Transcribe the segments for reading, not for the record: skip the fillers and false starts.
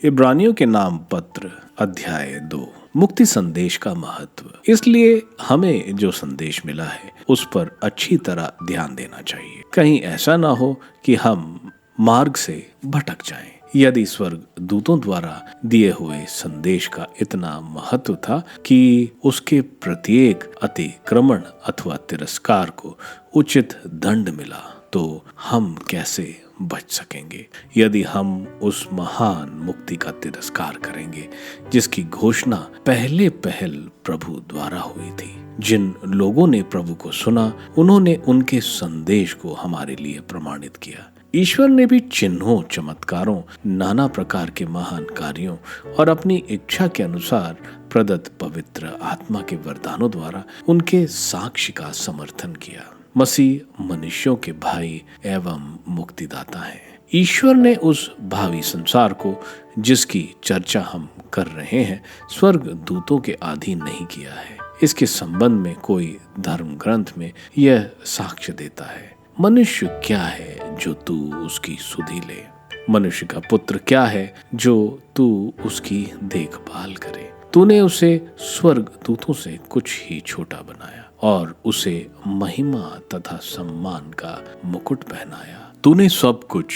इब्रानियों के नाम पत्र अध्याय 2। मुक्ति संदेश का महत्व। इसलिए हमें जो संदेश मिला है उस पर अच्छी तरह ध्यान देना चाहिए। कहीं ऐसा ना हो कि हम मार्ग से भटक जाएं। यदि स्वर्ग दूतों द्वारा दिए हुए संदेश का इतना महत्व था कि उसके प्रत्येक अतिक्रमण अथवा तिरस्कार को उचित दंड मिला, तो हम कैसे बच सकेंगे यदि हम उस महान मुक्ति का तिरस्कार करेंगे जिसकी घोषणा पहले प्रभु द्वारा हुई थी। जिन लोगों ने प्रभु को सुना, उन्होंने उनके संदेश को हमारे लिए प्रमाणित किया। ईश्वर ने भी चिन्हों, चमत्कारों, नाना प्रकार के महान कार्यों और अपनी इच्छा के अनुसार प्रदत्त पवित्र आत्मा के वरदानों द्वारा उनके साक्ष्य का समर्थन किया। मसीह मनुष्यों के भाई एवं मुक्तिदाता है। ईश्वर ने उस भावी संसार को, जिसकी चर्चा हम कर रहे हैं, स्वर्ग दूतों के अधीन नहीं किया है। इसके संबंध में कोई धर्म ग्रंथ में यह साक्ष्य देता है। मनुष्य क्या है जो तू उसकी सुधि ले? मनुष्य का पुत्र क्या है जो तू उसकी देखभाल करे? तूने उसे स्वर्ग दूतों से कुछ ही छोटा बनाया और उसे महिमा तथा सम्मान का मुकुट पहनाया। तूने सब कुछ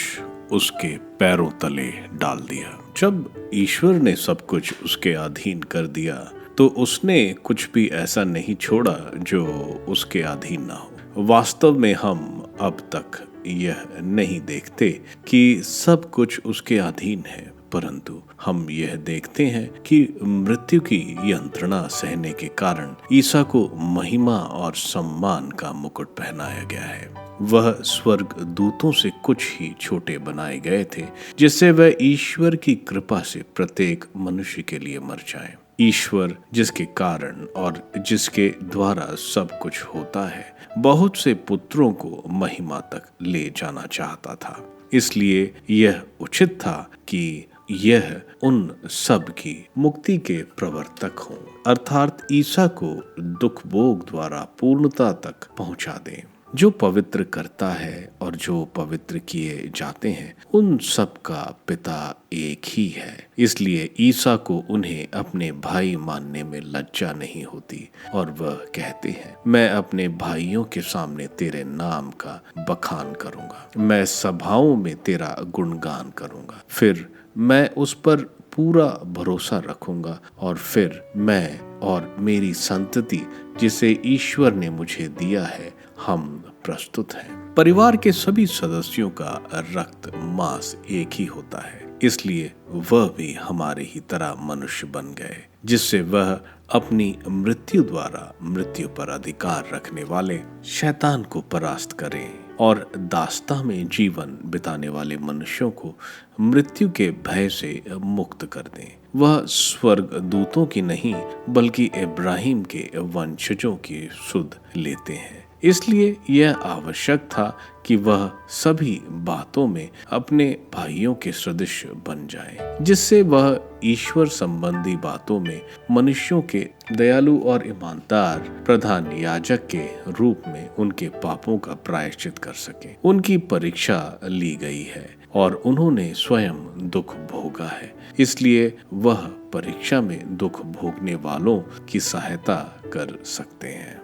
उसके पैरों तले डाल दिया। जब ईश्वर ने सब कुछ उसके अधीन कर दिया, तो उसने कुछ भी ऐसा नहीं छोड़ा जो उसके अधीन ना हो। वास्तव में हम अब तक यह नहीं देखते कि सब कुछ उसके अधीन है, परंतु हम यह देखते हैं कि मृत्यु की यंत्रणा सहने के कारण ईसा को महिमा और सम्मान का मुकुट पहनाया गया है। वह स्वर्ग दूतों से कुछ ही छोटे बनाए गए थे, जिससे वह ईश्वर की कृपा से प्रत्येक मनुष्य के लिए मर जाए। ईश्वर, जिसके कारण और जिसके द्वारा सब कुछ होता है, बहुत से पुत्रों को महिमा तक ले जाना चाहता था। इसलिए यह उचित था कि यह उन सब की मुक्ति के प्रवर्तक हों, अर्थात ईसा को दुख भोग द्वारा पूर्णता तक पहुंचा दें। जो पवित्र करता है और जो पवित्र किए जाते हैं, उन सब का पिता एक ही है। इसलिए ईसा को उन्हें अपने भाई मानने में लज्जा नहीं होती और वह कहते हैं, मैं अपने भाइयों के सामने तेरे नाम का बखान करूंगा, मैं सभाओं में तेरा गुणगान करूंगा। फिर मैं उस पर पूरा भरोसा रखूंगा और फिर मैं और मेरी संतति, जिसे ईश्वर ने मुझे दिया है, हम प्रस्तुत हैं। परिवार के सभी सदस्यों का रक्त मांस एक ही होता है, इसलिए वह भी हमारे ही तरह मनुष्य बन गए, जिससे वह अपनी मृत्यु द्वारा मृत्यु पर अधिकार रखने वाले शैतान को परास्त करें और दास्ता में जीवन बिताने वाले मनुष्यों को मृत्यु के भय से मुक्त कर दें। वह स्वर्ग दूतों की नहीं, बल्कि इब्राहिम के वंशजों की सुध लेते हैं। इसलिए यह आवश्यक था कि वह सभी बातों में अपने भाइयों के सदृश बन जाए, जिससे वह ईश्वर संबंधी बातों में मनुष्यों के दयालु और ईमानदार प्रधान याजक के रूप में उनके पापों का प्रायश्चित कर सके। उनकी परीक्षा ली गई है और उन्होंने स्वयं दुख भोगा है, इसलिए वह परीक्षा में दुख भोगने वालों की सहायता कर सकते हैं।